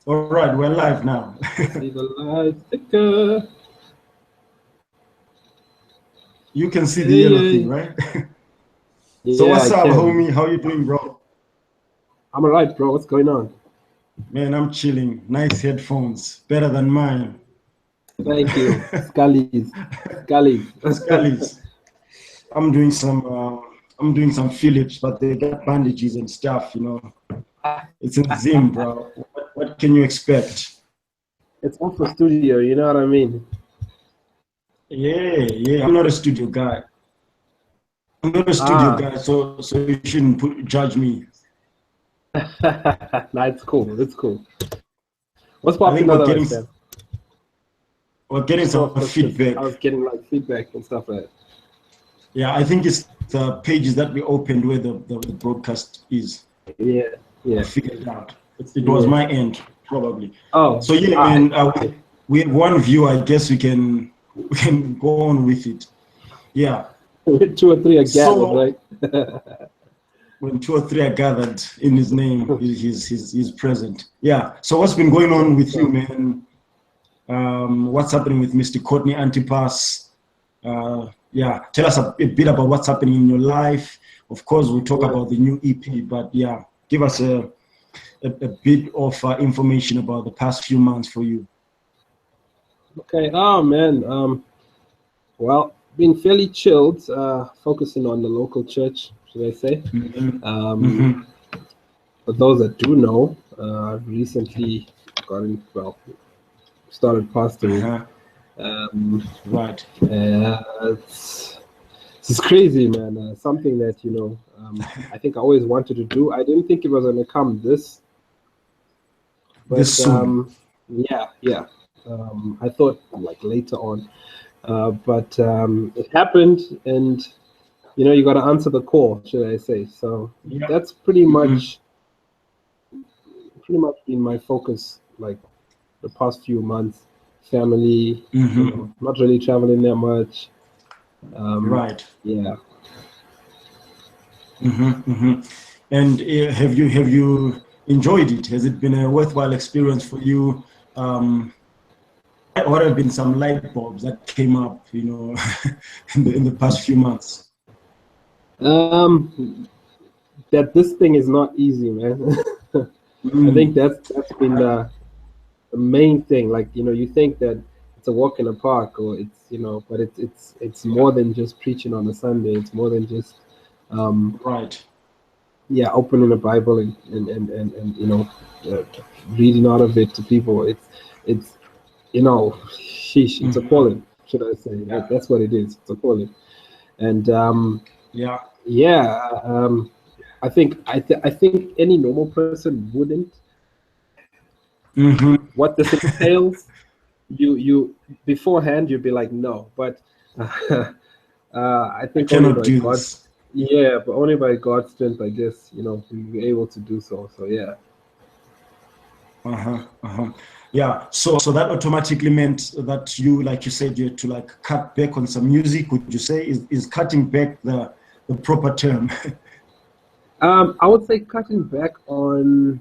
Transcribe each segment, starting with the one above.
All right, we're live now. See the light flicker. You can see the Hey, yellow thing, hey. right? So Yeah, what's I up, can. homie? How you doing, bro? I'm alright, bro. What's going on? Man, I'm chilling. Nice headphones, better than mine. Thank you. Scullies. Scullies. Scullies. I'm doing some. I'm doing some Phillips, but they got bandages and stuff. It's in Zim, bro. What can you expect? It's also studio, you know what I mean? Yeah, yeah. I'm not a studio guy. I'm not a studio Ah, guy, so you shouldn't judge me. nah, it's cool. It's cool. What's I think popping otherwise, fam? we're getting Just some saw because I feedback. was getting like feedback and stuff like that. Yeah, I think it's the pages that we opened where the broadcast is. Yeah, I yeah, figured it out. It was yeah. my end, probably. Oh, So yeah, alright. man, we have one view. I guess we can go on with it. Yeah. Two or three are gathered, So right? when two or three are gathered in his name, he's present. Yeah. So what's been going on with you, man? What's happening with Mr. Courtney Antipas? Yeah, tell us a bit about what's happening in your life. Of course, we'll talk Yeah. about the new EP, but yeah, give us a bit of information about the past few months for you. Okay. Oh man. Well, been fairly chilled, focusing on the local church, should I say. Mm-hmm. Um, Mm-hmm. for those that do know, I've recently started pastoring. Uh-huh. Um, Right. it's crazy, man. Something that, I think I always wanted to do. I didn't think it was going to come this, but This soon. yeah, yeah. I thought like later on, but it happened, and you got to answer the call, should I say? So Yeah. that's pretty Mm-hmm. much been my focus, like the past few months. Family, Mm-hmm. not really traveling that much. Um, Right. yeah. Mm-hmm. Mm-hmm. And have you enjoyed it? Has it been a worthwhile experience for you? Um, what have been some light bulbs that came up, in the past few months? Um, that this thing is not easy, man. I think Mm. that's been the main thing. Like, you think that it's a walk in the park, or but it's Yeah. more than just preaching on a Sunday. It's more than just um, Right. yeah, opening the Bible and uh, reading out of it to people. It's sheesh, it's a Mm-hmm. calling, should I say? Yeah. That's what it is. It's a calling, and Yeah. yeah, I think any normal person wouldn't. Mm-hmm. What this entails, you beforehand you'd be like no, but I I think only cannot by do God's this. yeah, but only by God's strength, I guess, we were able to do so. So yeah. Uh-huh. Uh-huh. Yeah. So that automatically meant that you, like you said, you had to like cut back on some music. Would you say is cutting back the proper term? I would say cutting back on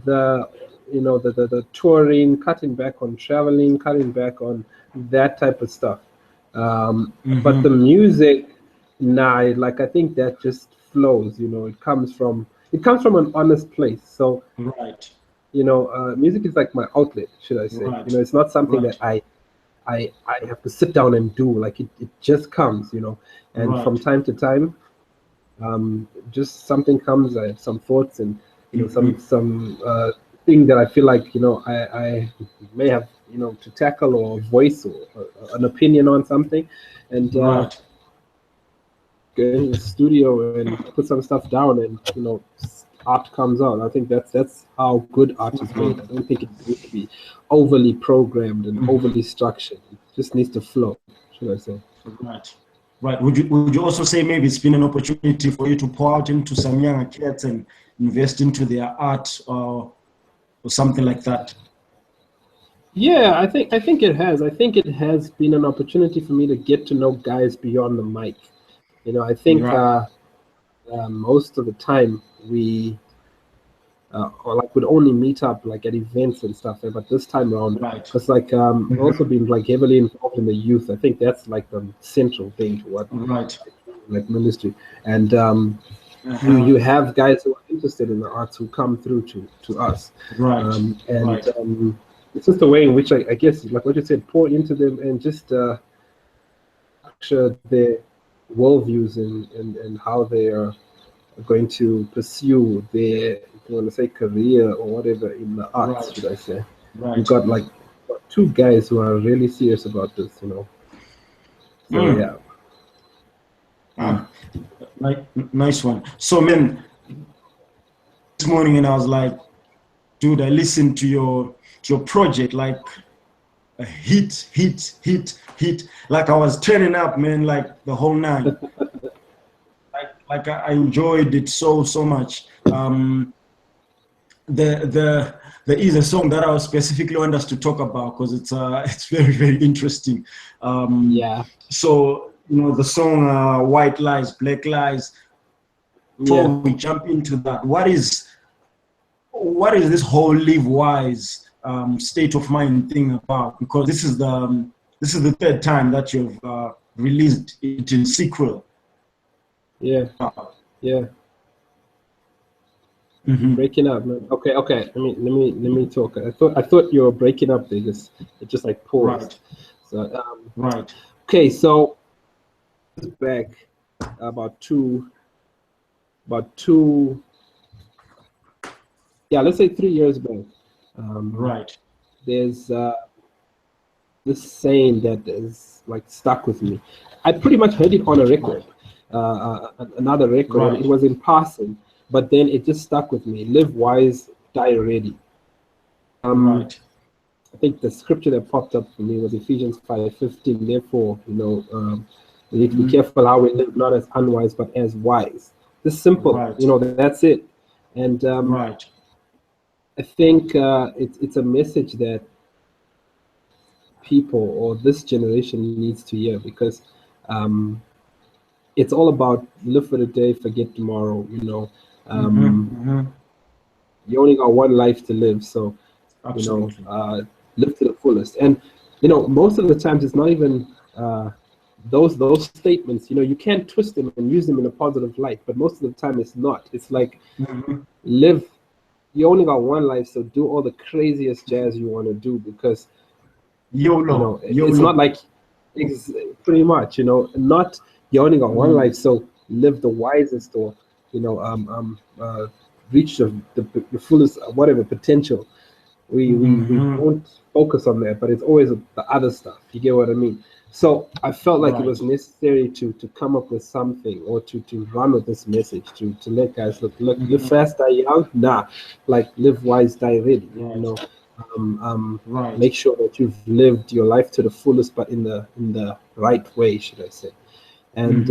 the the touring, cutting back on traveling, cutting back on that type of stuff. But the Mm-hmm. music, nah, like I think that just flows. It comes from an honest place. So Right. music is like my outlet, should I say? Right. It's not something that Right. I have to sit down and do. Like it just comes. And from Right. time to time, just something comes. I have some thoughts and Mm-hmm. some thing that I feel like I may have to tackle or voice or an opinion on something, and Right. get in the studio and put some stuff down, and art comes out. I think that's how good art is made. I Mm-hmm. don't think it needs to be overly programmed and Mm-hmm. overly structured. It just needs to flow, should I say? Right. Right. Would you also say maybe it's been an opportunity for you to pour out into some younger kids and invest into their art or something like that? Yeah, I think it has. I think it has been an opportunity for me to get to know guys beyond the mic. I think Right. most of the time we or like would only meet up like at events and stuff. But this time around, Right. because like I've also been like heavily involved in the youth. I think that's like the central thing to what Right. like ministry. And you have guys who are interested in the arts who come through to us. Right. And Right. it's just the way in which I guess, like what you said, pour into them and just structure their worldviews and how they are going to pursue their, if you want to say, career or whatever in the arts, Right. should I say. Right. We've got like two guys who are really serious about this, you know. So yeah. Nice one. So man, this morning, and I was like, dude, I listened to your project, like a hit. Like I was turning up, man, like the whole night. like I enjoyed it so much. There is a song that I was specifically want us to talk about because it's very interesting. Yeah. So you know the song "White Lies, Black Lies." Before we jump into that, what is this whole live wise state of mind thing about? Because this is the third time that you've released it in sequel. Yeah. Breaking up, man. Okay. Let me talk. I thought you were breaking up. It just like paused. Right. So right. Okay, so back about two. Yeah, let's say 3 years back. Right. There's this saying that is like stuck with me. I pretty much heard it on a record, another record. Right. And it was in passing, but then it just stuck with me. Live wise, die ready. Right. I think the scripture that popped up for me was Ephesians 5:15. Therefore, you know, we need to be careful how we live, not as unwise, but as wise. Just simple, Right. you know, that's it. And Right. I think it's a message that people or this generation needs to hear, because it's all about live for the day, forget tomorrow. You know, you only got one life to live, so Absolutely. you know, live to the fullest. And you know, most of the times it's not even those statements. You know, you can twist them and use them in a positive light, but most of the time it's not. It's like live. You only got one life, so do all the craziest jazz you want to do, because YOLO. you know, it's not like it's pretty much, you know, not you only got one life, so live the wisest, or you know, reach the fullest whatever potential. We won't focus on that, but it's always the other stuff. You get what I mean? So I felt like it was necessary to come up with something, or to run with this message, to let guys look live fast, die young. Nah, like live wise, die ready. You know, make sure that you've lived your life to the fullest, but in the right way, should I say? And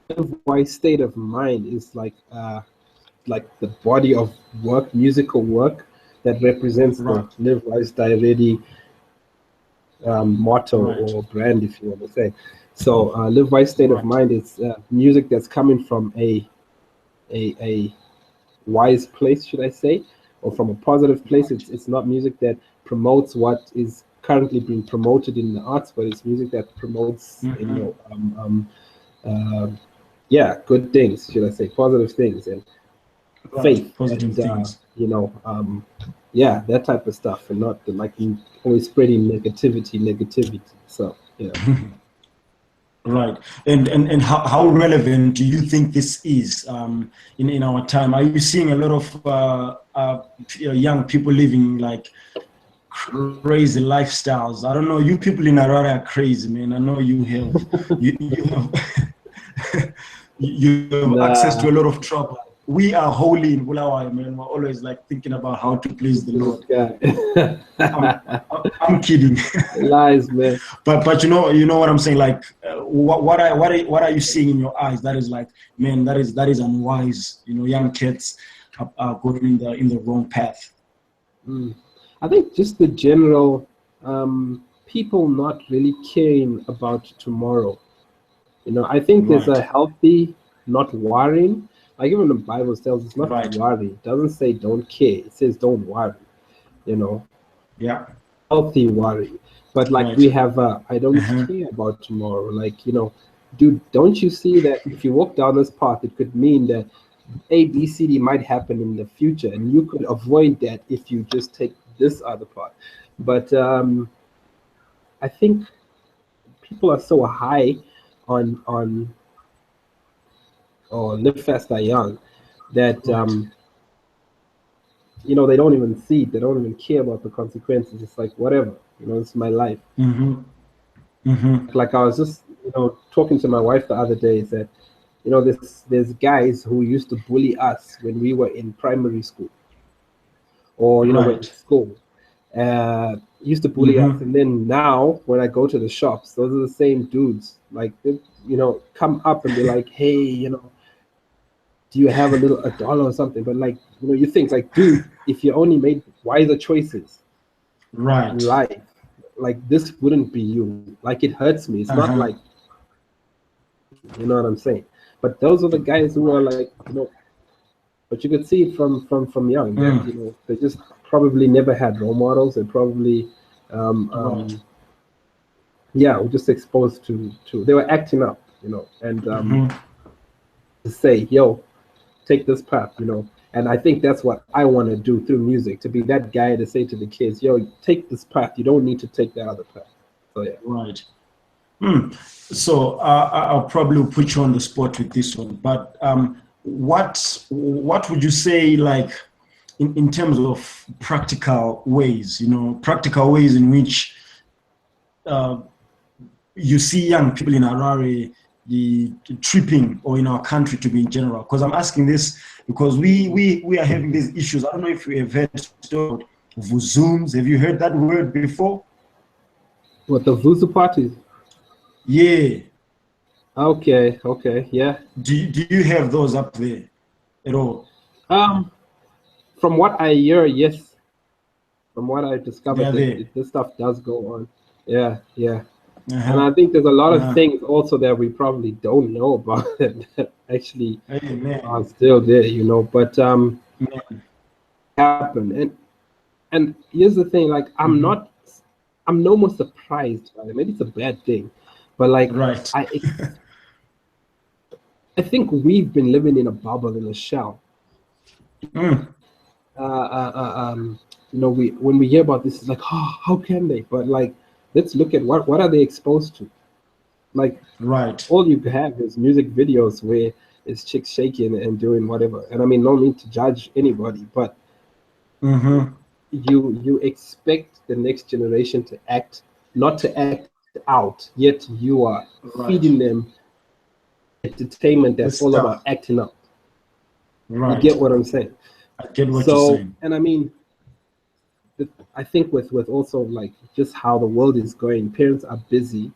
live wise state of mind is like the body of work, musical work, that represents the live wise, die ready motto or brand, if you want to say. So live wise state of mind is music that's coming from a wise place, should I say, or from a positive place. It's not music that promotes what is currently being promoted in the arts, but it's music that promotes you know, good things, should I say, positive things, and faith, positive things. You know, that type of stuff, and not like always spreading negativity. So yeah. Right. And how relevant do you think this is in our time? Are you seeing a lot of young people living like crazy lifestyles? I don't know. You people in Harare are crazy, man. I know you have you have you have access to a lot of trouble. We are holy in Bulawayo, man. We're always like thinking about how to please the Lord. I'm kidding. Lies, man. But you know what I'm saying. Like, what are you seeing in your eyes? That is like, man, that is unwise. You know, young kids are going in the wrong path. I think just the general people not really caring about tomorrow. You know, I think there's a healthy not worrying. Like even the Bible tells us not to worry. It doesn't say don't care. It says don't worry. You know. Yeah. Healthy worry. But like we have I don't care about tomorrow. Like, you know, dude, don't you see that if you walk down this path, it could mean that A, B, C, D might happen in the future, and you could avoid that if you just take this other path. But I think people are so high on or live fast, die young, that you know, they don't even see it. They don't even care about the consequences. It's like whatever, you know, it's my life. Like I was just, you know, talking to my wife the other day, is that, you know, there's guys who used to bully us when we were in primary school, or you know, when in school. Used to bully us, and then now when I go to the shops, those are the same dudes. Like, they, you know, come up and be like, "Hey, you know, do you have a dollar or something?" But like, you know, you think like, dude, if you only made wiser choices, in life, like this wouldn't be you. Like, it hurts me. It's not like, you know what I'm saying. But those are the guys who are like, you know, but you could see it from young that, you know, they just probably never had role models. They probably yeah, were just exposed to they were acting up, you know, and to say, yo, take this path, you know. And I think that's what I want to do through music, to be that guy to say to the kids, yo, take this path, you don't need to take that other path. So yeah. So I'll probably put you on the spot with this one, but what would you say, like, in terms of practical ways, you know, practical ways in which you see young people in Harare the tripping, or in our country to be in general? Because I'm asking this because we are having these issues. I don't know if you have heard of Vuzums. Have you heard that word before? What, the Vuzu parties? Yeah. Okay, yeah. Do you have those up there at all? From what I hear, yes. From what I discovered, this stuff does go on. Yeah. And I think there's a lot of things also that we probably don't know about that actually are still there, you know. But happen. And here's the thing, like, I'm no more surprised by it. Maybe it's a bad thing, but like, I think we've been living in a bubble, in a shell. You know, when we hear about this, it's like, oh, how can they? But like, let's look at what are they exposed to? Like, all you have is music videos where it's chicks shaking and doing whatever. And I mean, no need to judge anybody, but you expect the next generation to not to act out, yet you are feeding them entertainment that's all about acting out. You get what I'm saying? I get what you're saying. And I mean, I think with also like just how the world is going, parents are busy,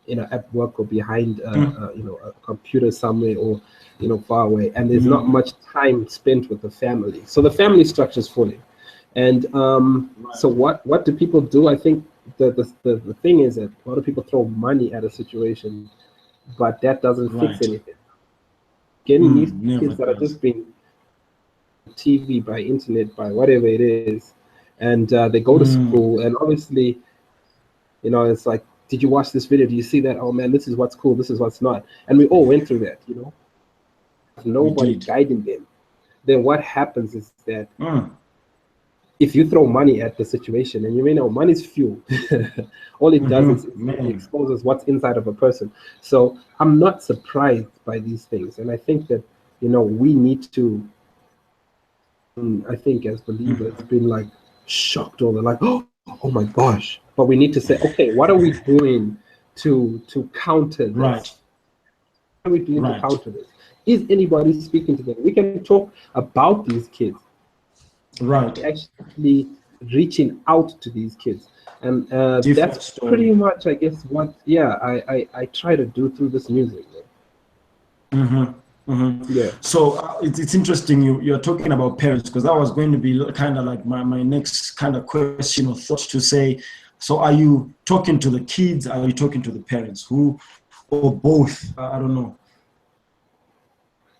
you know, at work or behind you know, a computer somewhere, or you know, far away, and there's not much time spent with the family. So the family structure is falling. And so what do people do? I think the thing is that a lot of people throw money at a situation, but that doesn't fix anything. Getting these kids that are just being TV, by internet, by whatever it is, and they go to school, and obviously, you know, it's like, did you watch this video? Do you see that? Oh man, this is what's cool, this is what's not. And we all went through that, you know. Nobody guiding them. Then what happens is that if you throw money at the situation, and you may know money's fuel, all it does is it exposes what's inside of a person. So I'm not surprised by these things, and I think that, you know, we need to, I think as believers, been like shocked, or they're like, oh my gosh. But we need to say, okay, what are we doing to counter this? What are we doing to counter this? Is anybody speaking to them? We can talk about these kids. Actually reaching out to these kids. And that's pretty much, I guess, what I try to do through this music. Yeah. So it's interesting you're talking about parents, because that was going to be kind of like my next kind of question or thought to say, so are you talking to the kids? Are you talking to the parents? Who, or both? I don't know.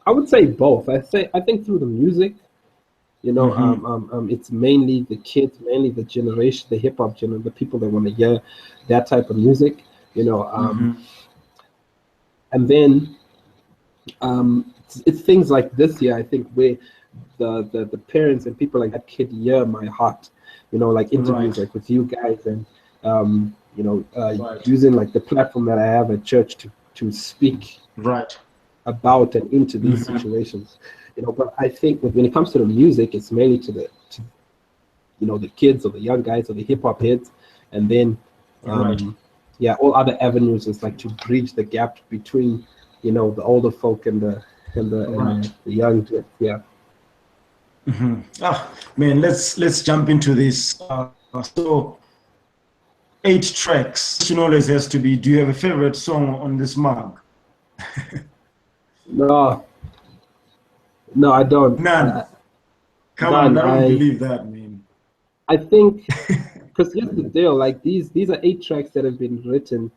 I would say both. I think through the music, you know, it's mainly the kids, mainly the generation, the hip hop generation, the people that want to hear that type of music, you know. And then it's things like this here, I think, where the parents and people like that could hear my heart, you know, like interviews like with you guys, and you know, using like the platform that I have at church to speak about and into these situations, you know. But I think when it comes to the music, it's mainly to you know, the kids or the young guys or the hip hop heads, and then yeah, all other avenues is like to bridge the gap between, you know, the older folk and the young kids. Yeah. Ah, man, let's jump into this. So 8 tracks. You always has to be. Do you have a favorite song on this mug? No, I don't. None. Come on, I don't believe that, man. I think because here's the deal. Like these are 8 tracks that have been written.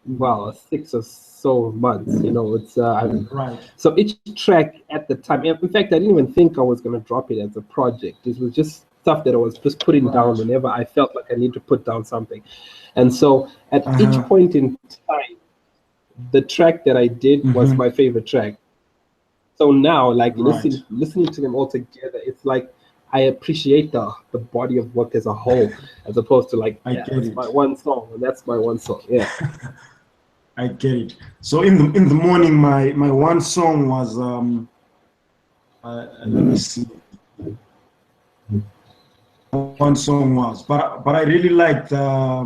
Well, 6 or so months. You know, it's So each track at the time. In fact, I didn't even think I was gonna drop it as a project. This was just stuff that I was just putting down whenever I felt like I need to put down something. And so at each point in time, the track that I did was my favorite track. So now, like listening to them all together, it's like I appreciate the body of work as a whole, as opposed to like that's my one song and that's my one song. Yeah. I get it. So in the morning, my one song was let me see. One song was, but I really liked Na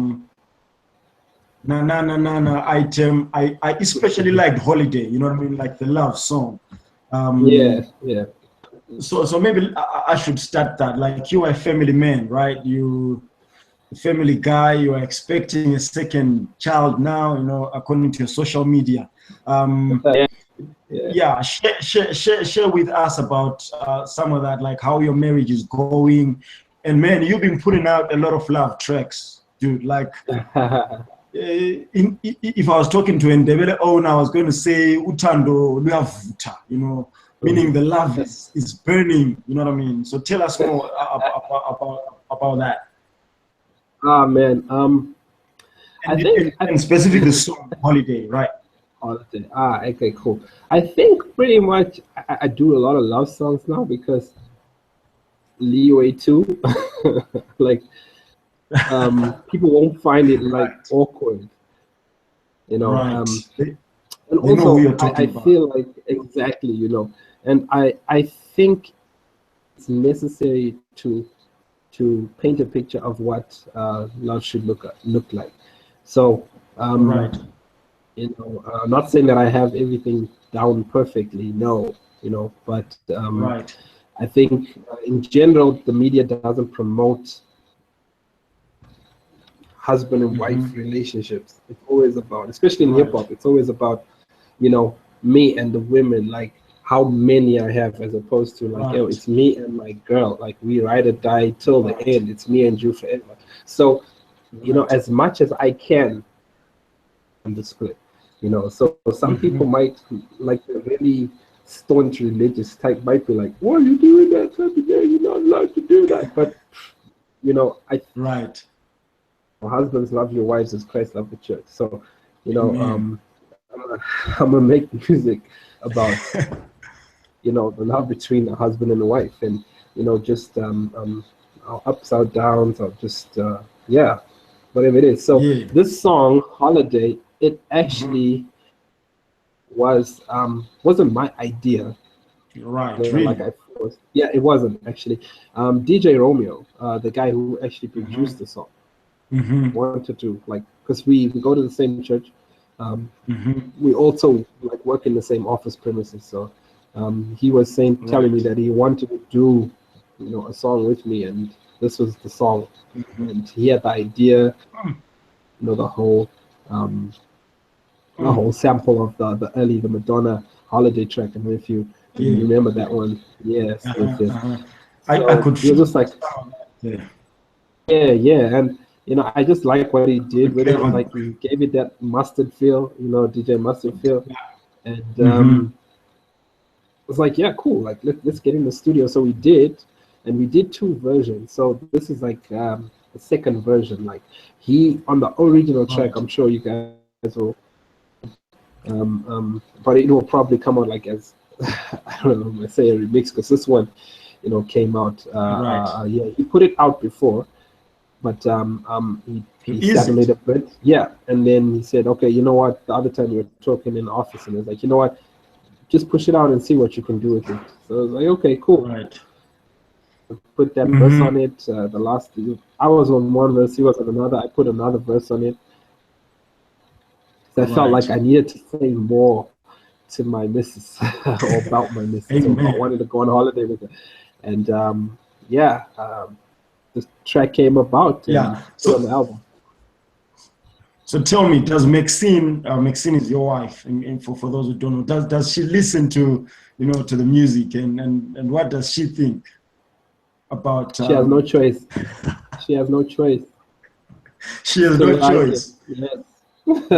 Na Na Na Na item. I especially liked Holiday. You know what I mean, like the love song. Yeah. So maybe I should start that. Like, you are a family man, right? You a family guy. You are expecting a second child now. You know, according to your social media. Yeah, share with us about some of that, like how your marriage is going. And man, you've been putting out a lot of love tracks, dude. Like, if I was talking to an Ndebele owner, I was going to say Utando luyavuta, you know, meaning the love is burning. You know what I mean? So tell us more about that. Ah, man. I think specifically the song Holiday, right? Holiday. Ah, okay, cool. I think pretty much I do a lot of love songs now because leeway too. Like people won't find it like awkward, you know. And also I feel like exactly, you know, and I think it's necessary to paint a picture of what love should look like. So you know, I'm not saying that I have everything down perfectly, no, you know, but I think in general the media doesn't promote husband and wife relationships. It's always about, especially in hip hop, it's always about, you know, me and the women, like how many I have, as opposed to like, yo, it's me and my girl, like we ride or die till the end. It's me and you forever. So, you know, as much as I can on the split, you know. So some people might, like the really staunch religious type, might be like, "Why are you doing that type of day? You're not allowed to do that." But you know, husbands love your wives as Christ loved the church. So, you know, I'm gonna make music about you know, the love between a husband and a wife, and you know, just our ups, our downs, or just whatever it is. So this song, Holiday, it actually wasn't my idea. Really? Like it wasn't actually. DJ Romeo, the guy who actually produced the song, wanted to, like, because we go to the same church. We also like work in the same office premises. So he was telling me that he wanted to do, you know, a song with me, and this was the song. And he had the idea, you know, the whole sample of the Madonna Holiday track. And if you remember that one, yes. I could feel just like, and you know, I just like what he did with it. Like, he gave it that mustard feel, you know, DJ Mustard feel. And Mm-hmm. I was like, yeah, cool. Like let's get in the studio. So we did, and we did 2 versions. So this is like the second version. Like he on the original track, Right. I'm sure you guys will. But it will probably come out like as I don't know, I say a remix because this one, came out. Right. Yeah, he put it out before, but he Is stagnated it? a bit. Yeah, and then he said, okay, you know what? The other time we were talking in the office, and he was like, you know what? Just push it out and see what you can do with it. So I was like, okay, cool. Right. Put that verse on Mm-hmm. it. The last, I was on one verse, he was on another. I put another verse on it. So I felt like Right. I needed to say more to my missus or about my missus, or I Amen. wanted to go on holiday with her. And yeah, the track came about and Yeah. put on the album. So tell me, does Maxine is your wife, and for those who don't know, does she listen to to the music, and what does she think about? She has no choice. She has no choice She has to no like it. choice. Yes.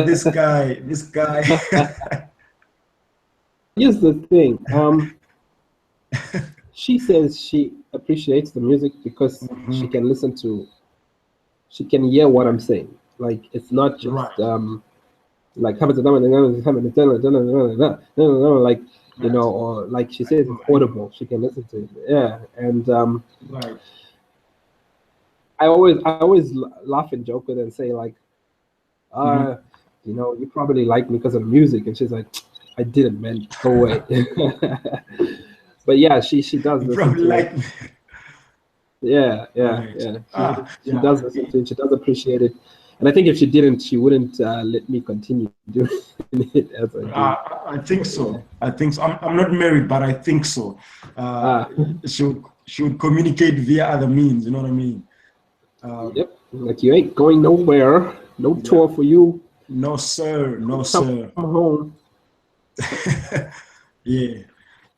This guy. Here's the thing. She says she appreciates the music because Mhm. she can hear what I'm saying. Like it's not just Right. like like Right. or like she says it's audible. She can listen to it. Yeah, and Right. I always laugh and joke with her and say like, Mhm. uh, you probably like me because of the music, and she's like, I didn't, man, go away. But yeah, she does You listen probably to it. like me. Yeah, yeah, Right. yeah. She Yeah. does listen to it. She does appreciate it. And I think if she didn't, she wouldn't let me continue doing it as I do. I think Yeah. so. I think so. I'm not married, but I think so. Uh, Ah, she would communicate via other means. You know what I mean? Um, yep. Like you ain't going nowhere. No yeah. tour for you. No, sir. No, Come sir. home. Yeah.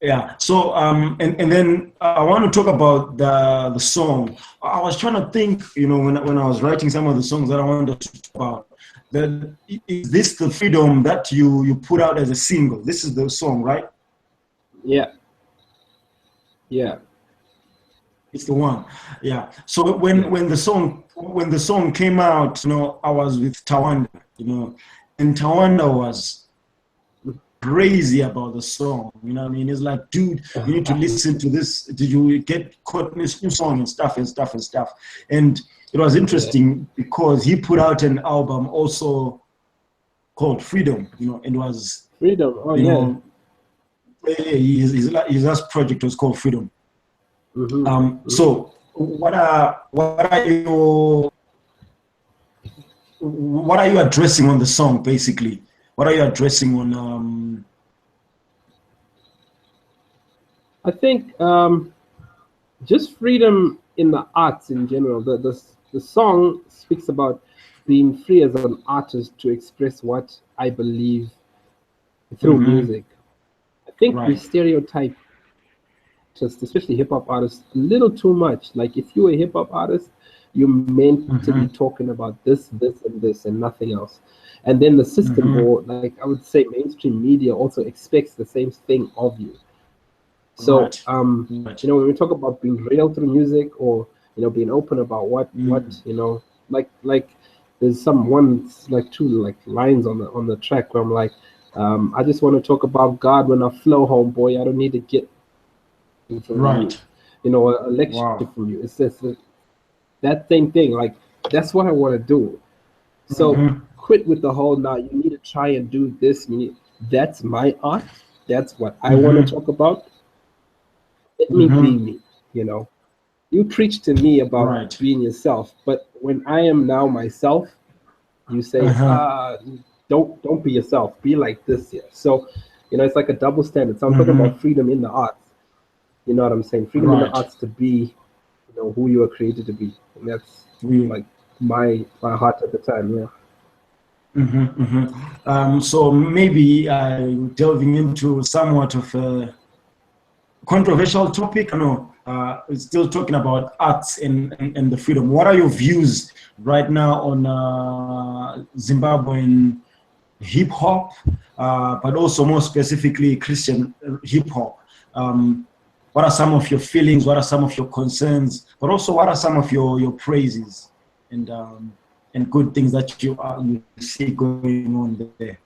Yeah. So and then I want to talk about the song. I was trying to think, when I was writing some of the songs that I wanted to talk about. Is this the freedom that you put out as a single? This is the song, right? Yeah, yeah, It's the one. Yeah. So yeah. when the song came out, I was with Tawanda, and Tawanda was crazy about the song. You know what I mean? It's like, dude, you need to listen to this. Did you get Courtney's new song and stuff and stuff and stuff? And it was Yeah. interesting because he put out an album also called Freedom, and it was, Freedom. Oh you yeah. know, his last project was called Freedom. Mm-hmm. So what are you addressing on the song, basically? What are you addressing on I think just freedom in the arts in general. The song speaks about being free as an artist to express what I believe through mhm, music. I think we right. stereotype just especially hip hop artists a little too much. Like if you're a hip hop artist, you're meant to be Mhm, talking about this and nothing else. And then the system, mhm, or like I would say mainstream media, also expects the same thing of you. So, right. Right. when we talk about being real through music, or being open about what Mm, like there's some one like two like lines on the track where I'm like, I just want to talk about God when I flow home, boy. I don't need to get from you, right. a lecture Wow. from you. It's just that same thing. Like that's what I want to do. So Mhm, quit with the whole now. You need to try and do this. That's my art. That's what I want to mhm, talk about. Let me be mhm, me. You know, you preach to me about right. being yourself, but when I am now myself, you say, Uh-huh. don't be yourself. Be like this here. So, it's like a double standard. So I'm talking about Mhm, freedom in the arts. You know what I'm saying? Freedom in the right. arts to be, who you are created to be, and that's We. like my heart at the time. Yeah. Mhm, mhm. So maybe delving into somewhat of a controversial topic. No, still talking about arts and the freedom. What are your views right now on Zimbabwean hip hop, but also more specifically Christian hip hop. What are some of your feelings? What are some of your concerns? But also, what are some of your praises and good things that you see going on there?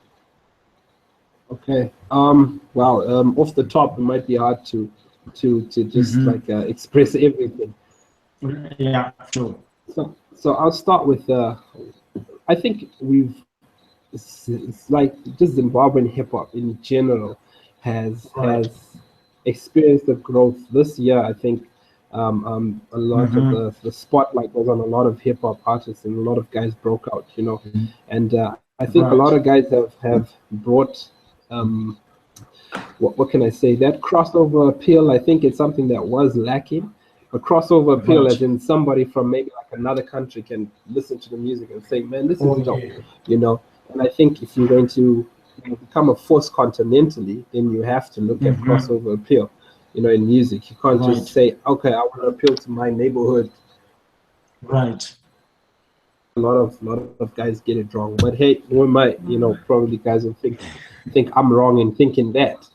Okay. Well, off the top, it might be hard to just like express everything. Yeah, sure. So I'll start with I think it's like just Zimbabwean hip hop in general has experienced the growth this year. I think a lot of the spotlight was on a lot of hip hop artists, and a lot of guys broke out, you know, and I think a lot of guys have brought what can I say, that crossover appeal. I think it's something that was lacking. A crossover appeal, as in somebody from maybe like another country can listen to the music and say, man, this is dope, you know. And I think if you're going to become a force continentally, then you have to look at crossover appeal, you know, in music. You can't just say, okay, I want to appeal to my neighborhood. Right. A lot of guys get it wrong, but hey, we might, you know, probably guys will think I'm wrong in thinking that.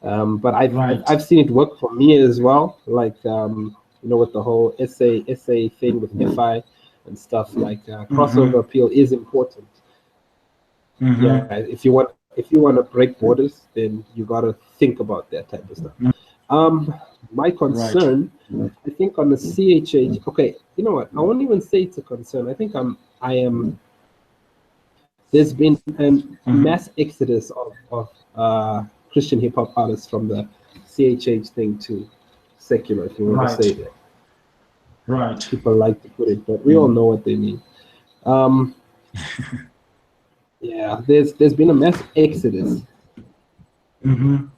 But I've seen it work for me as well, like you know, with the whole essay thing with FI and stuff. Like crossover appeal is important. Yeah, if you want to break borders, then you got to think about that type of stuff. My concern, I think, on the CHH. Okay, you know what? I won't even say it's a concern. I think I am. There's been a mass exodus of Christian hip hop artists from the CHH thing to secular, if you want to say that. Right. People like to put it, but we all know what they mean. Yeah, there's been a mass exodus. Some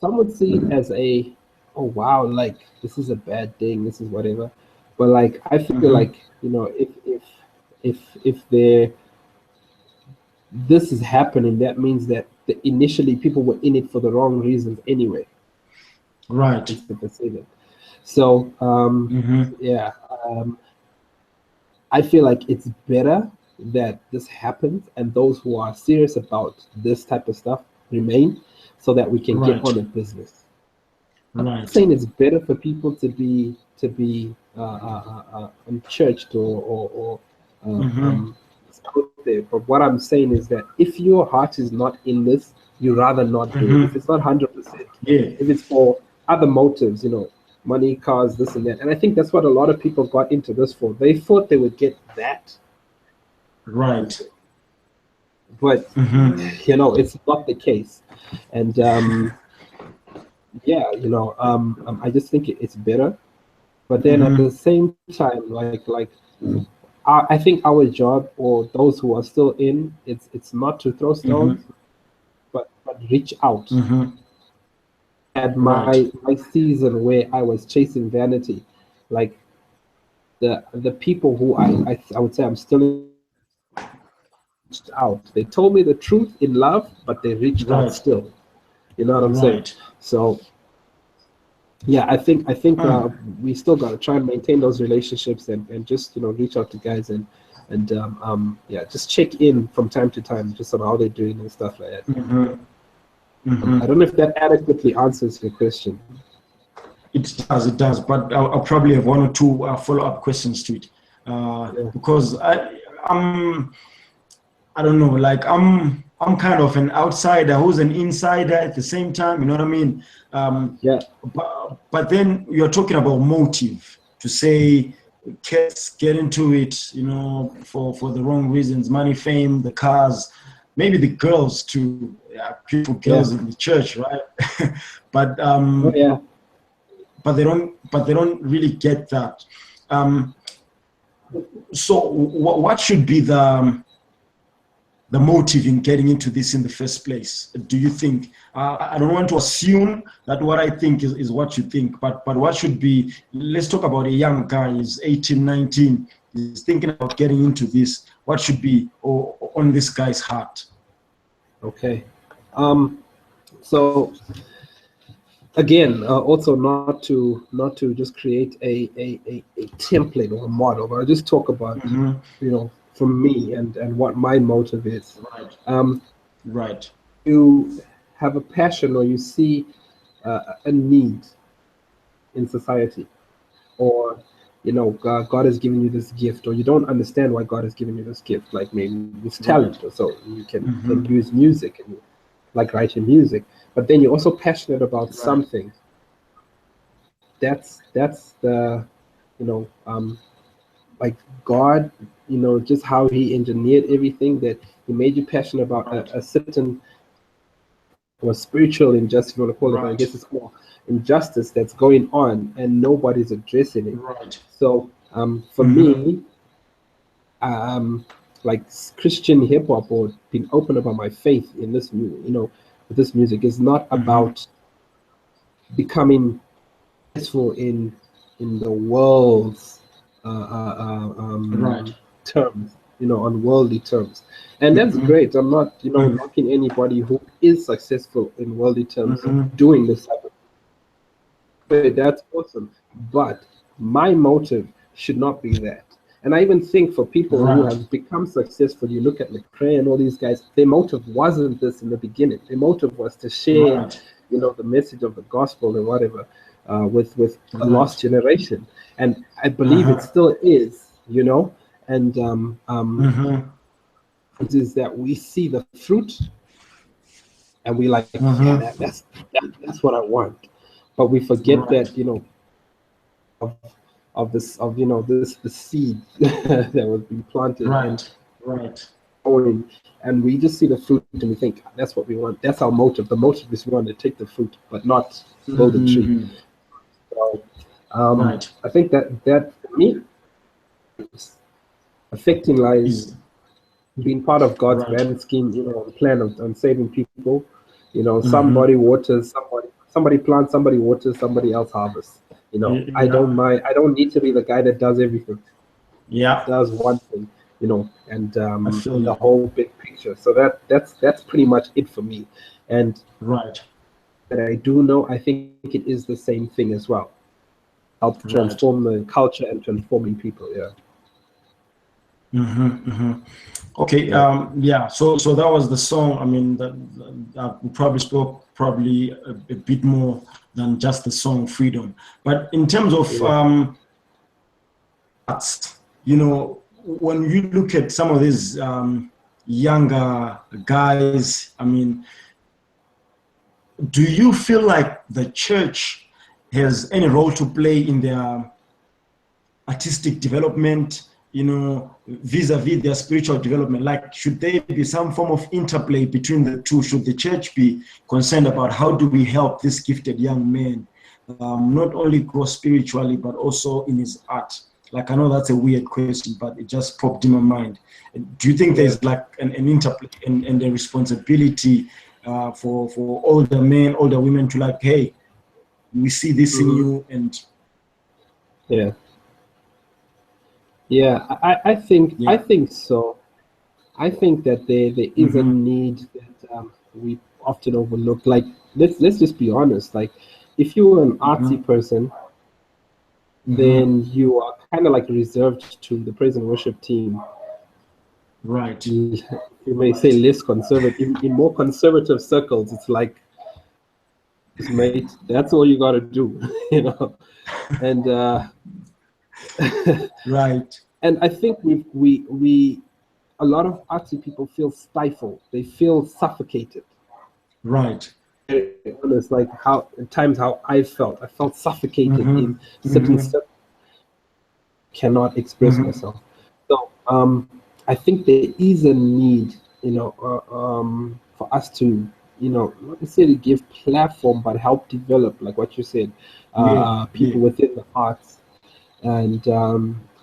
would see it as a, oh wow, like this is a bad thing, this is whatever. But like I feel like, you know, if this is happening, that means that initially people were in it for the wrong reasons anyway. Right. So I feel like it's better that this happens, and those who are serious about this type of stuff remain, so that we can get on with business. I'm not saying it's better for people to be unchurched or out there, but what I'm saying is that if your heart is not in this, you rather not do it. If it's not 100%, if it's for other motives, you know, money, cars, this and that. And I think that's what a lot of people got into this for. They thought they would get that. Right. But, you know, it's not the case. And, yeah, you know, I just think it's better. But then at the same time, like I think our job, or those who are still in, it's not to throw stones, but reach out. At my season where I was chasing vanity, like the people who I would say I'm still reached out. They told me the truth in love, but they reached out still. You know what I'm saying? So yeah, I think we still got to try and maintain those relationships and just, you know, reach out to guys and yeah, just check in from time to time, just on how they're doing and stuff like that. I don't know if that adequately answers your question. It does, but I'll probably have one or two follow-up questions to it, because I don't know, like I'm kind of an outsider who's an insider at the same time, you know what I mean? But then you're talking about motive, to say kids get into it, you know, for the wrong reasons, money, fame, the cars, maybe the girls too, beautiful girls in the church, right? But but they don't really get that. So what should be the motive in getting into this in the first place, do you think? I don't want to assume that what I think is what you think, but what should be, let's talk about a young guy, he's 18, 19, he's thinking about getting into this. What should be on this guy's heart? Okay. So again, also not to just create a template or a model, but I'll just talk about, you know, from me and what my motive is. Right. You have a passion, or you see a need in society, or God has given you this gift, or you don't understand why God has given you this gift, like maybe this talent, or so you can use music, and you like writing music, but then you're also passionate about something. That's the like God, just how He engineered everything, that He made you passionate about a certain, or spiritual injustice, if you want to call it, but I guess it's more injustice that's going on, and nobody's addressing it. Right. So for me, like Christian hip hop, or being open about my faith in this with this music, is not about becoming successful in the world's terms, on worldly terms. And that's great. I'm not, knocking anybody who is successful in worldly terms doing this type of thing. That's awesome. But my motive should not be that. And I even think for people who have become successful, you look at McCray and all these guys, their motive wasn't this in the beginning. Their motive was to share, the message of the gospel and whatever, with a lost generation. And I believe it still is, and it is that we see the fruit, and we like, yeah, that's what I want. But we forget that, of this the seed that was being planted, and we just see the fruit, and we think that's what we want. That's our motive. The motive is we want to take the fruit, but not build a tree. So I think that for me, affecting lives, being part of God's grand scheme, plan on saving people. Somebody waters, somebody plants, somebody waters, somebody else harvests. I don't mind. I don't need to be the guy that does everything. Yeah, does one thing, and the whole big picture. So that's pretty much it for me. And that I do know, I think it is the same thing as well. Help transform the culture and transforming people. Yeah. Okay. So that was the song. I mean, that we probably spoke a bit more than just the song "Freedom." But in terms of arts, when you look at some of these younger guys, I mean, do you feel like the church has any role to play in their artistic development, vis-a-vis their spiritual development? Like, should there be some form of interplay between the two? Should the church be concerned about how do we help this gifted young man not only grow spiritually, but also in his art? Like, I know that's a weird question, but it just popped in my mind. Do you think there's like an interplay and a responsibility for older men, older women to like, hey, we see this in you, and I think so. I think that there is a need that we often overlook. Like, let's just be honest. Like, if you're an artsy person, then you are kind of like reserved to the praise and worship team. Right. You may say less conservative. In more conservative circles, it's like, mate, that's all you got to do, and And I think we a lot of artsy people feel stifled. They feel suffocated. Right. It's like at times how I felt. I felt suffocated in certain stuff. Cannot express myself. So I think there is a need, for us to, not necessarily give platform, but help develop, like what you said, people within the arts. And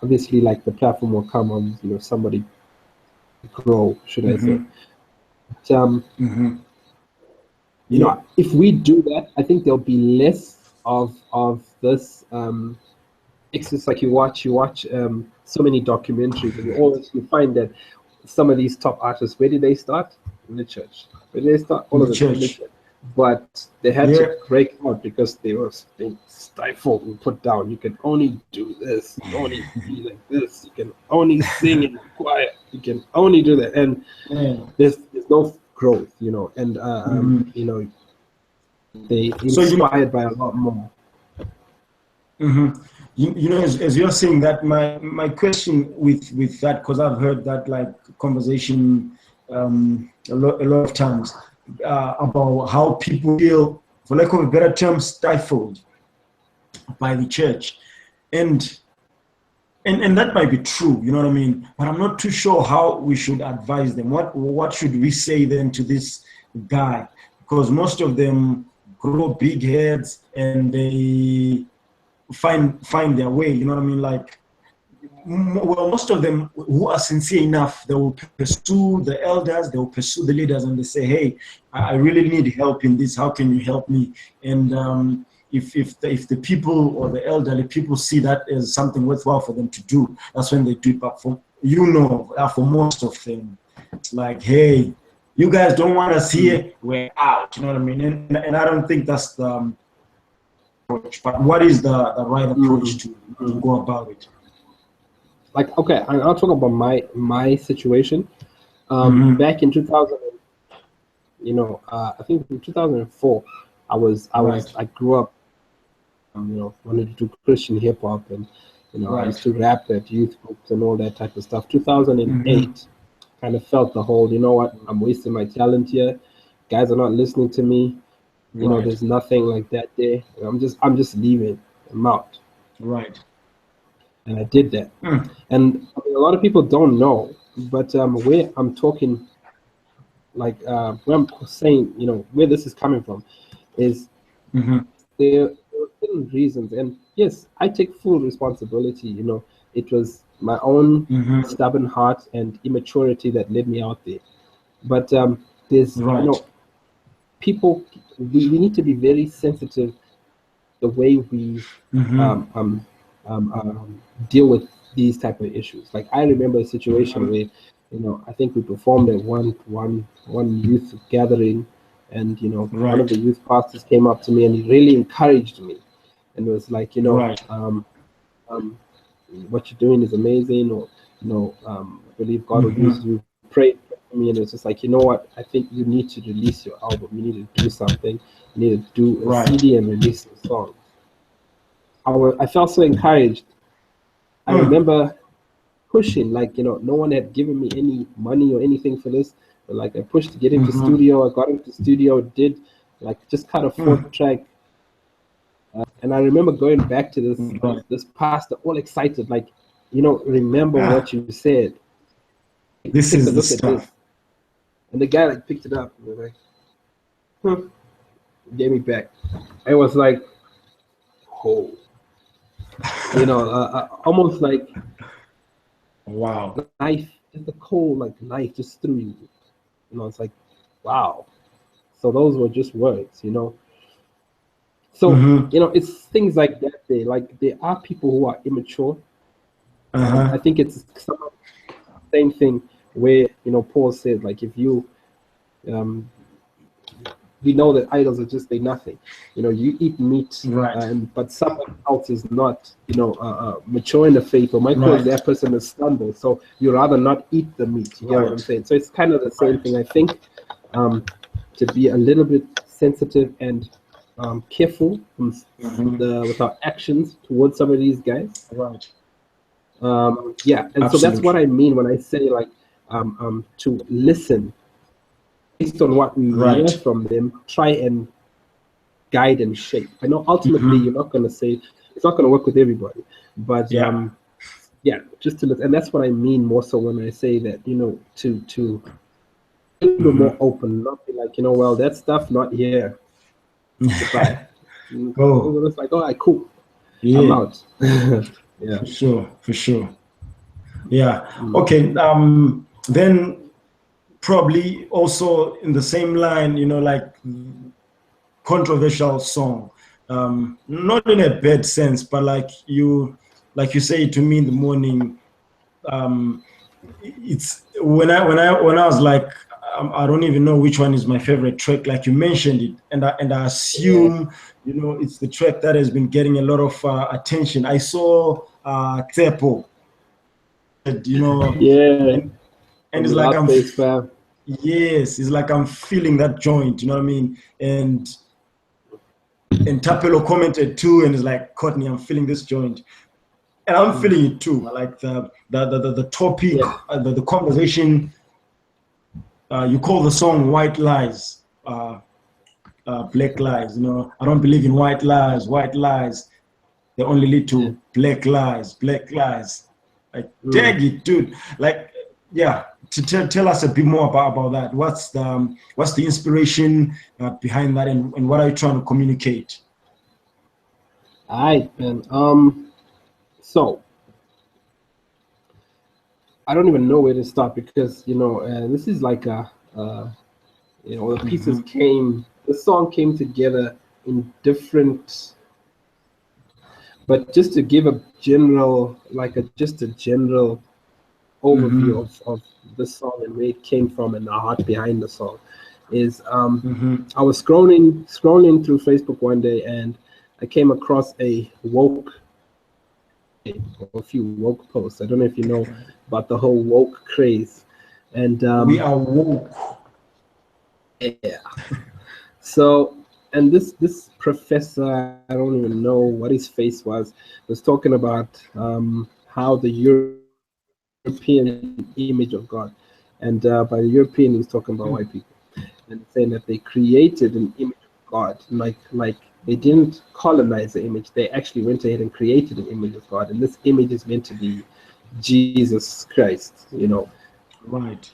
obviously, like, the platform will come on, somebody grow, should I say. But, if we do that, I think there'll be less of this excess. Like, you watch so many documentaries, and you find that some of these top artists, where did they start? In the church. Where did they start? All of them in the church. But they had to break out because they were being stifled and put down. You can only do this. You can only be like this. You can only sing in the choir. You can only do that. And there's no growth, you know, and you know, they inspired by a lot more. You know, as you're saying that, my question with that, because I've heard that like conversation a lot of times about how people feel, for lack of a better term, stifled by the church, and that might be true, you know what I mean? But I'm not too sure how we should advise them. What should we say then to this guy? Because most of them grow big heads and they find their way, you know what I mean? Like, well, most of them who are sincere enough, they will pursue the elders, they will pursue the leaders, and they say, hey, I really need help in this. How can you help me? And if the people or the elderly people see that as something worthwhile for them to do, that's when they do it. But for, you know, for most of them, it's like, hey, you guys don't want us here, we're out. You know what I mean? And I don't think that's the approach. But what is the right approach to go about it? Like, okay, I'll talk about my situation. Back in 2000, you know, I think in 2004, I grew up, you know, wanted to do Christian hip hop, and you know, I used to rap at youth groups and all that type of stuff. 2008, kind of felt the whole, you know what, I'm wasting my talent here. Guys are not listening to me. You know, there's nothing like that there. I'm just leaving. I'm out. Right. And I did that. And I mean, a lot of people don't know, but where I'm talking, like where I'm saying, you know, where this is coming from is there are certain reasons. And yes, I take full responsibility. You know, it was my own stubborn heart and immaturity that led me out there. But there's, you know, people, we need to be very sensitive the way we deal with these type of issues. Like, I remember a situation where, you know, I think we performed at one youth gathering, and you know, one of the youth pastors came up to me and he really encouraged me, and was like, you know, what you're doing is amazing, or you know, I believe God will use you. Pray for me. And it's just like, you know what, I think you need to release your album. You need to do something. You need to do a CD and release a song. I felt so encouraged. I remember pushing, like, you know, no one had given me any money or anything for this, but like I pushed to get into studio. I got into studio, did like just cut a 4-track, and I remember going back to this pastor all excited, like, you know, remember what you said. This is the stuff. And the guy like picked it up and was like, gave me back. It was like, oh. You know, almost like, wow, knife, just a cold like knife just through you. You know, it's like, wow. So those were just words, you know. So you know, it's things like that. There are people who are immature. I think it's the same thing where, you know, Paul said, like, if you we know that idols are just nothing. You know, you eat meat, but someone else is not, you know, mature in the faith, or might cause that person to stumble. So you rather not eat the meat. You know what I'm saying? So it's kind of the same thing. I think to be a little bit sensitive and careful with our actions towards some of these guys. Yeah, and so that's what I mean when I say, like, to listen. Based on what we hear from them, try and guide and shape. I know ultimately you're not going to say, it's not going to work with everybody, but yeah, just to look. And that's what I mean more so when I say that, you know, to be a little more open, not be like, you know, well, that stuff not here. It's like, it's like, all right, cool. I'm out. Yeah, for sure. Yeah. Okay. Then probably also in the same line, you know, like controversial song, not in a bad sense, but like you say to me in the morning, it's when I was like, I don't even know which one is my favorite track. Like you mentioned it, and I assume, you know, it's the track that has been getting a lot of attention. I saw Tepo, you know, and it's like, Yes, it's like I'm feeling that joint, you know what I mean? And Tapelo commented too, and it's like, Courtney, I'm feeling this joint. And I'm feeling it too. I like the topic, Yeah. the conversation. You call the song White Lies, Black Lies. You know, I don't believe in white lies. White lies, they only lead to black lies. Black lies. Like, dang it, dude. Like, yeah. Tell us a bit more about that. What's the inspiration behind that, and what are you trying to communicate? All right, man. So I don't even know where to start because this is like the pieces the song came together in different. But just to give a general, just a general overview of the song and where it came from and the heart behind the song is I was scrolling through Facebook one day and I came across a few woke posts. I don't know if you know about the whole woke craze. And we are woke. Yeah. So, and this professor, I don't even know what his face was talking about how the European image of God, and by the European he's talking about white people, and saying that they created an image of God, like they didn't colonize the image, they actually went ahead and created an image of God, and this image is meant to be Jesus Christ, Right.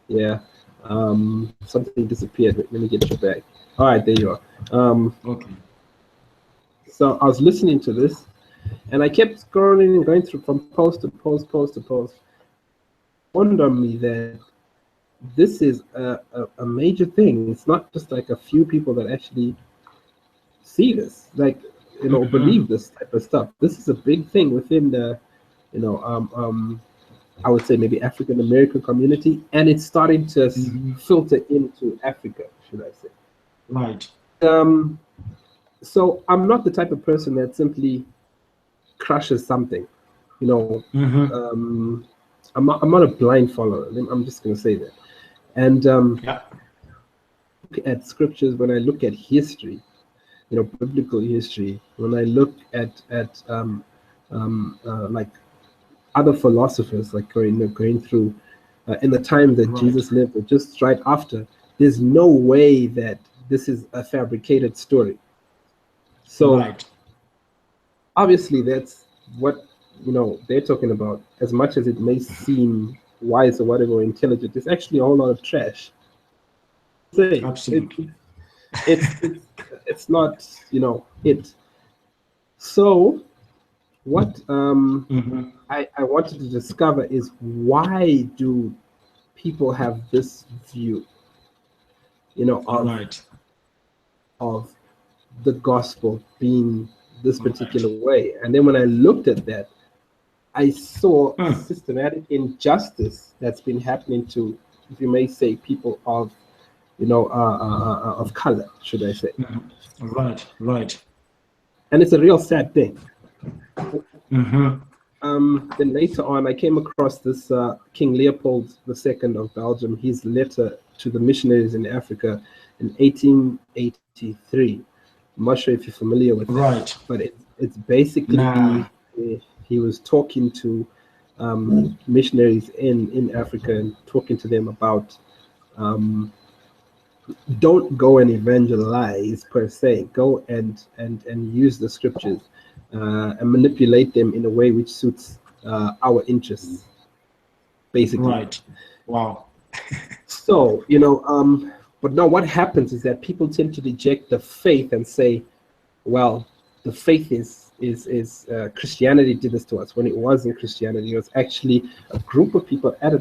Yeah. Something disappeared. Let me get you back. All right, there you are. Okay. So I was listening to this, and I kept scrolling and going through from post to post, post to post. Wonder me that this is a major thing. It's not just like a few people that actually see this, believe this type of stuff. This is a big thing within the, I would say maybe African American community, and it's starting to filter into Africa, should I say? Right. So I'm not the type of person that simply crushes something, I'm not a blind follower. I'm just going to say that. And look at scriptures, when I look at history, biblical history, when I look at like other philosophers, like going through in the time that Jesus lived, or just right after, there's no way that this is a fabricated story. So obviously that's what they're talking about. As much as it may seem wise or whatever, or intelligent, it's actually a whole lot of trash. Absolutely. It's not it. So what I wanted to discover is, why do people have this view of the gospel being this particular way? And then when I looked at that, I saw systematic injustice that's been happening to, if you may say, people of of color, should I say? Right. And it's a real sad thing. Then later on, I came across this King Leopold II of Belgium, his letter to the missionaries in Africa in 1883. I'm not sure if you're familiar with that, but it's basically he was talking to missionaries in Africa and talking to them about don't go and evangelize per se. Go and use the scriptures and manipulate them in a way which suits our interests, basically. Right. Wow. So, but now what happens is that people tend to reject the faith and say, well, the faith is Christianity did this to us, when it wasn't Christianity. It was actually a group of people at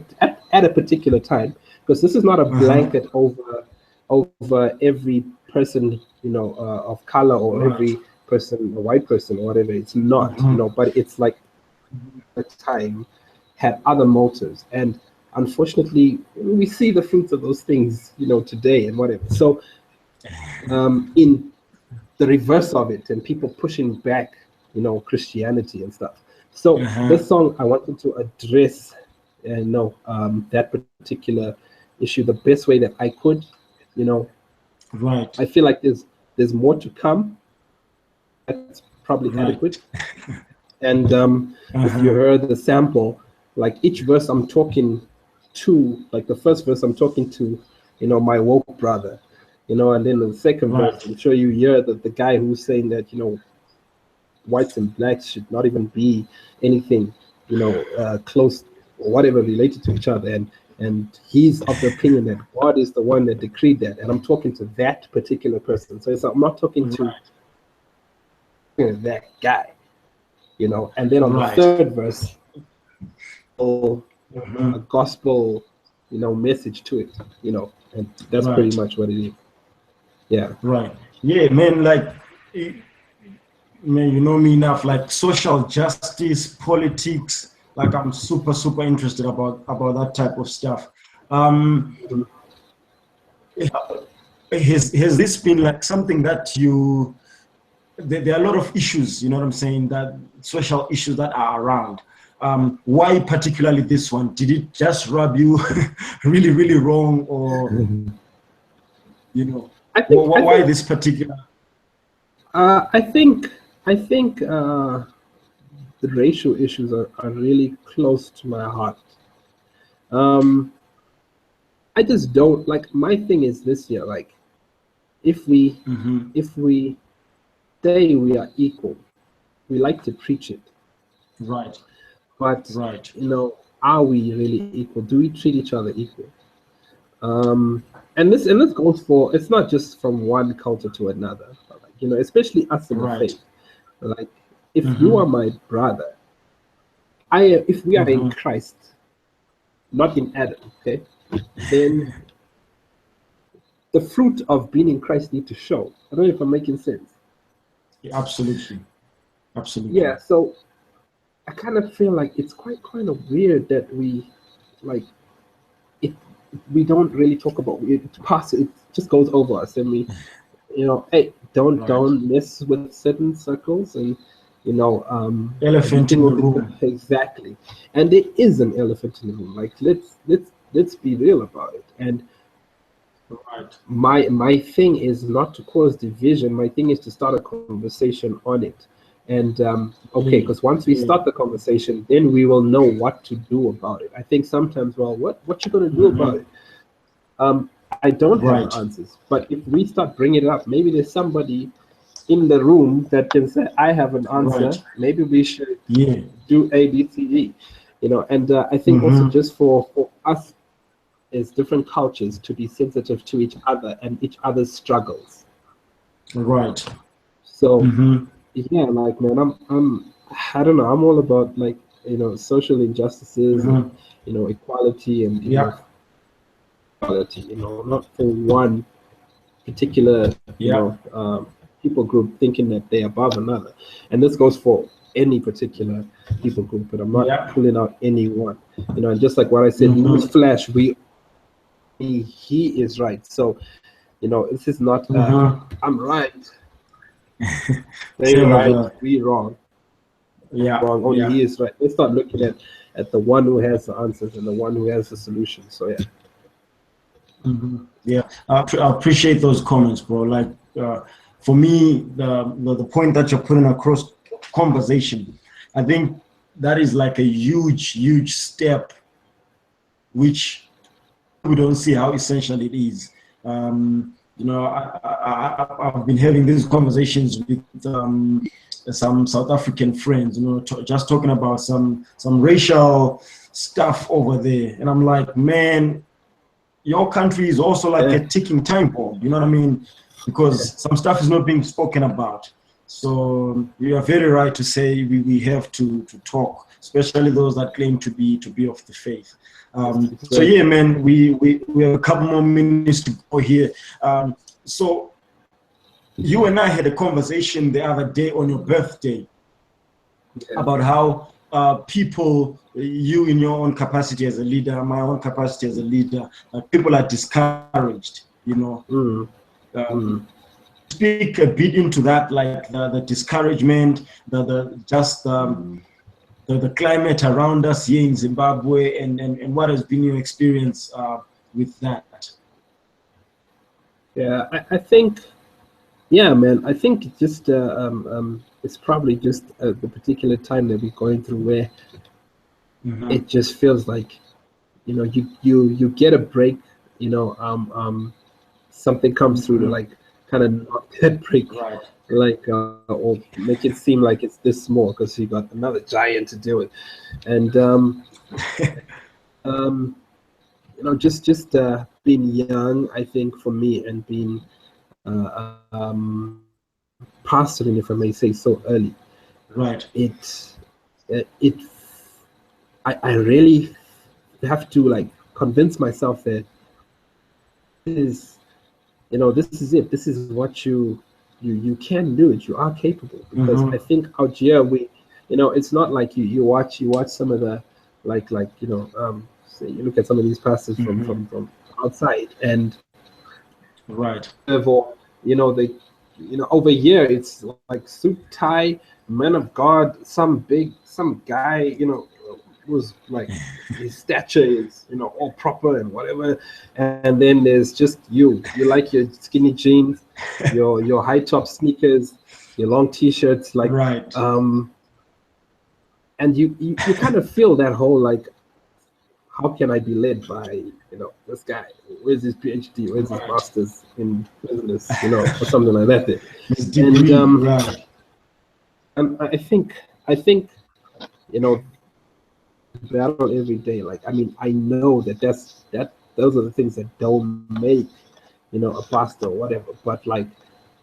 a particular time, because this is not a blanket over every person, of color, or every person, a white person or whatever. It's not, but it's like the time had other motives, and unfortunately we see the fruits of those things today and whatever. So in the reverse of it, and people pushing back Christianity and stuff. So this song, I wanted to address that particular issue the best way that I could. You know, Right. I feel like there's more to come. That's probably adequate. And if you heard the sample, like each verse I'm talking to, like the first verse I'm talking to, you know, my woke brother, you know, and then the second verse, I'm sure you hear that the guy who's saying that, you know, whites and blacks should not even be anything, you know, close or whatever related to each other. And he's of the opinion that God is the one that decreed that. And I'm talking to that particular person. So I'm not talking to that guy, you know. And then on the third verse, a gospel, you know, message to it, you know, and that's pretty much what it is. Yeah. Right. Yeah, man, like, man, you know me enough, like social justice, politics, like I'm super, super interested about that type of stuff. Has this been like something that there are a lot of issues, you know what I'm saying, that social issues that are around. Why particularly this one? Did it just rub you really, really wrong, or, you know, why this particular? I think the racial issues are really close to my heart. I just don't like, my thing is this year, like, if we say we are equal, we like to preach it. Right. But, you know, are we really equal? Do we treat each other equal? And this goes for, it's not just from one culture to another, but like, you know, especially us in the faith. Like, if you are my brother, if we are in Christ, not in Adam, okay, then the fruit of being in Christ need to show. I don't know if I'm making sense. Yeah, absolutely. Absolutely. Yeah, so I kind of feel like it's quite kind of weird that we, like, we don't really talk about it. It just goes over us, and we, you know, hey, don't mess with certain circles, and you know, elephant in the room. Exactly, and there is an elephant in the room. Like, let's be real about it. And my thing is not to cause division. My thing is to start a conversation on it. And okay, because once we start the conversation, then we will know what to do about it. I think sometimes, well, what you gonna do about it? I don't have answers, but if we start bringing it up, maybe there's somebody in the room that can say, I have an answer. Maybe we should do A, B, C, D. You know, and I think also just for us as different cultures to be sensitive to each other and each other's struggles. Right. So yeah, like, man, I don't know, I'm all about, like, you know, social injustices and, you know, equality and equality, you know, not for one particular, you know, people group thinking that they're above another. And this goes for any particular people group, but I'm not pulling out any one, you know. And just like what I said, news flash, he is right. So, you know, this is not I'm right. They're right, we wrong. Wrong. Only he is right. Let's start looking at the one who has the answers and the one who has the solution. So yeah. I appreciate those comments, bro. Like, for me, the point that you're putting across conversation, I think that is like a huge step, which we don't see how essential it is. You know, I've been having these conversations with some South African friends, you know, just talking about some racial stuff over there. And I'm like, man, your country is also like a ticking time bomb, you know what I mean? Because some stuff is not being spoken about. So you are very right to say we have to talk, especially those that claim to be of the faith. So yeah, man, we have a couple more minutes to go here. So you and I had a conversation the other day on your birthday about how people, you in your own capacity as a leader, my own capacity as a leader, people are discouraged, you know. Speak a bit into that, like the discouragement, the climate around us here in Zimbabwe, and what has been your experience with that? Yeah, I think, yeah, man. I think it's just it's probably just the particular time that we're going through where it just feels like, you get a break, something comes through to like kind of knock that break, Right. like or make it seem like it's this small because you got another giant to deal with, and just being young, I think for me, and being pastoring, if I may say so, early, Right. it I really have to like convince myself that this is it. This is what you can do it. You are capable, because I think out here it's not like you watch some of the say you look at some of these pastors from outside, and Right. level, they over here it's like suit tie, man of God, some guy, who's like his stature is all proper and whatever, and then there's just you like your skinny jeans, your high top sneakers, your long t-shirts, like Right. and you kind of feel that whole like, how can I be led by this guy? Where's his PhD? Where's his master's in business? Or something like that. His degree. Right. And I think battle every day. Like, I mean, I know that those are the things that don't make a pastor or whatever. But like,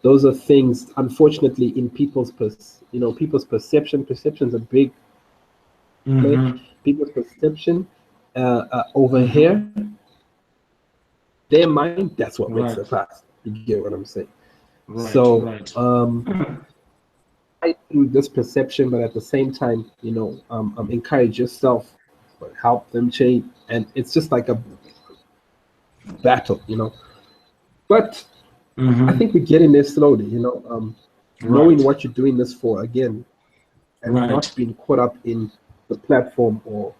those are things, unfortunately, in people's perception. Perception's a big people's perception. Over here, their mind, that's what makes the pastor. You get what I'm saying? Right. So, Right. I do this perception, but at the same time, encourage yourself, help them change, and it's just like a battle, But I think we're getting there slowly, knowing what you're doing this for, again, and not being caught up in the platform or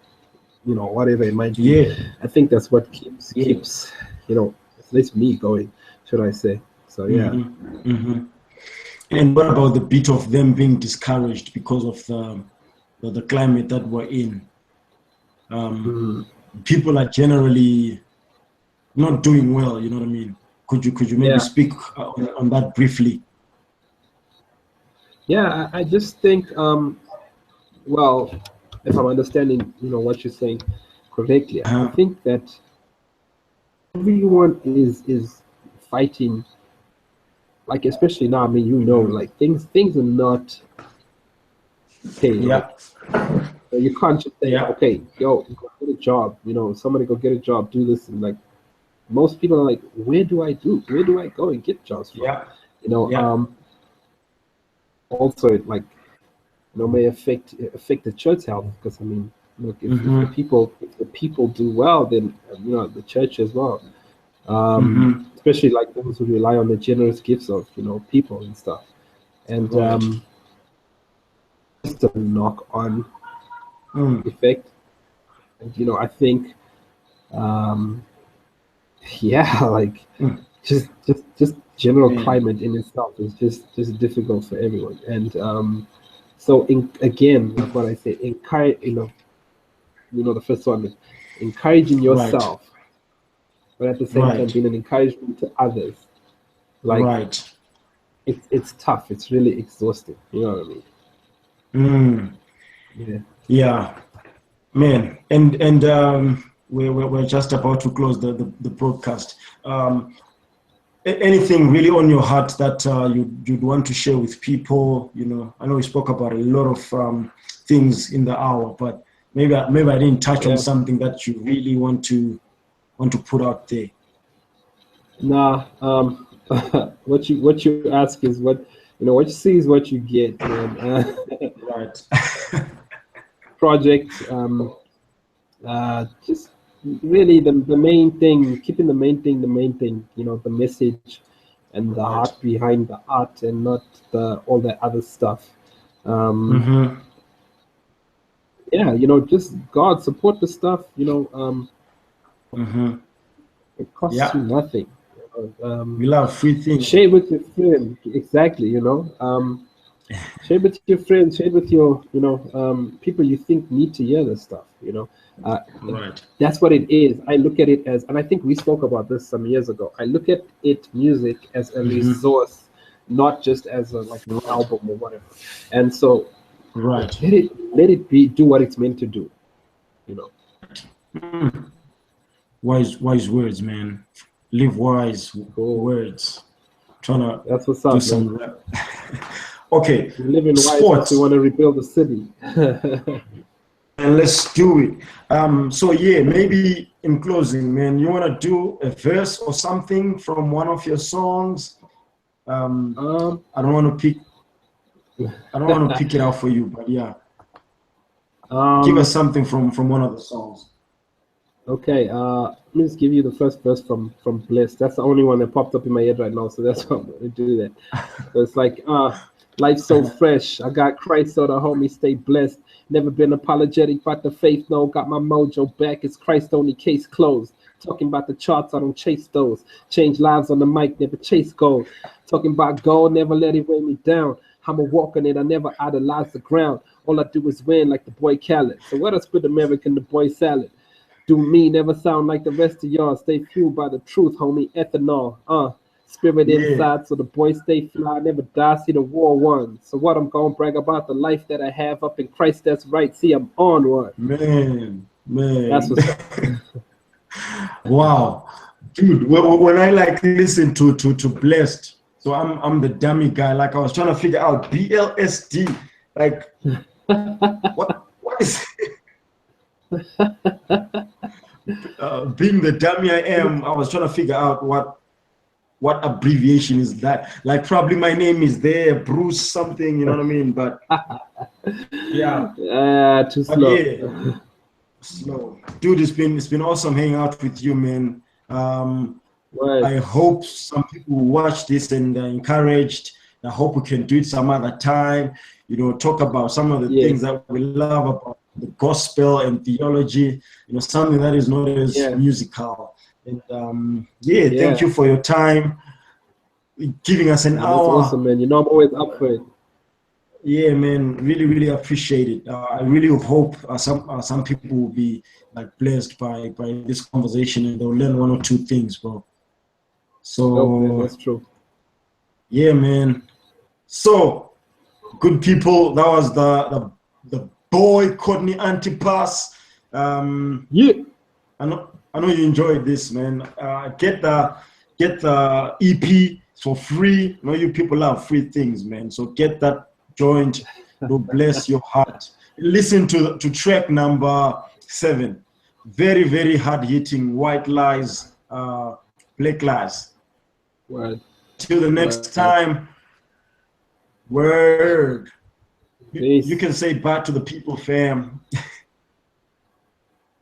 whatever it might be. Yeah. I think that's what keeps at least me going, should I say. So yeah. And what about the bit of them being discouraged because of the climate that we're in? People are generally not doing well, you know what I mean? Could you maybe speak on that briefly? Yeah, I just think well, if I'm understanding what you're saying correctly, I think that everyone is fighting, like, especially now. I mean, like things are not okay. Yeah. Like, you can't just say, okay, yo, go get a job. Somebody go get a job, do this, and like most people are like, where do I go and get jobs from? Yeah. Also, it like may affect the church health, because I mean, look, if the people do well, then the church as well. Especially like those who rely on the generous gifts of people and stuff, and just a knock-on effect. And I think like just general climate in itself is just difficult for everyone. And so again, like what I say, encourage, the first one is encouraging yourself, but at the same time being an encouragement to others. Like, it's tough. It's really exhausting. You know what I mean? Yeah, man. And we're just about to close the broadcast. Anything really on your heart that you'd want to share with people? I know we spoke about a lot of things in the hour, but maybe I didn't touch on something that you really want to put out there. Nah, what you ask is what you see is what you get, man. Right. Project, just really the main thing, keeping the main thing, the message and the heart behind the art, and not all the other stuff. Yeah, just God support the stuff, It costs Yeah. you nothing. We love free things. Share with your friends. Exactly, share with your friends, share with your, people you think need to hear this stuff, Right. That's what it is. I look at it as, and I think we spoke about this some years ago. I look at it, music, as a resource, not just as a like an album or whatever. And so, Right. let it be, do what it's meant to do, Wise words, man. Live wise Cool. words. Trying to That's what's up, do some man. rap. Okay. We live in wise Sports. because we want to rebuild the city. And let's do it. So yeah, maybe in closing, man, you want to do a verse or something from one of your songs? I don't want to pick it out for you, but yeah, give us something from one of the songs. Okay, let me just give you the first verse from Bliss. That's the only one that popped up in my head right now, so that's why I'm gonna do that. So it's like, life's so fresh. I got Christ, so the homie stay blessed. Never been apologetic about the faith, no. Got my mojo back. It's Christ only, case closed. Talking about the charts, I don't chase those. Change lives on the mic, never chase gold. Talking about gold, never let it weigh me down. I'm a walk on it, I never idolize the ground. All I do is win like the boy Khaled. So what I spit American, the boy salad. Do me, never sound like the rest of y'all. Stay fueled by the truth, homie. Ethanol, spirit inside, so the boys stay fly, never die. See the war won. So what I'm gonna brag about the life that I have up in Christ. That's right. See, I'm on one. Man. That's what's up. Wow, dude. When I like listen to Blessed, so I'm the dummy guy. Like I was trying to figure out BLSD. Like what is being the dummy I am, I was trying to figure out what abbreviation is that. Like probably my name is there, Bruce something, you know what I mean? But yeah. Too slow. Yeah, slow. Dude, it's been awesome hanging out with you, man. I hope some people watch this and are encouraged. I hope we can do it some other time. Talk about some of the things that we love about the gospel and theology, something that is not as musical. And thank you for your time, giving us an hour. That's awesome, man. I'm always up for it. Yeah, man, really, really appreciate it. I really hope some people will be like blessed by this conversation and they'll learn one or two things, bro. So man, that's true. Yeah, man. So good people, that was the boy Courtney Antipas. I know you enjoyed this, man. Get the EP for free. I know you people love free things, man. So get that joint. It'll bless your heart. Listen to track number 7. Very, very hard hitting. White lies, black lies. Word. Till the next time. Word. You can say bye to the people, fam.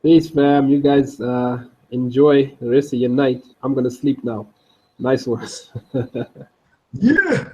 Peace, fam. You guys enjoy the rest of your night. I'm gonna sleep now. Nice one. Yeah.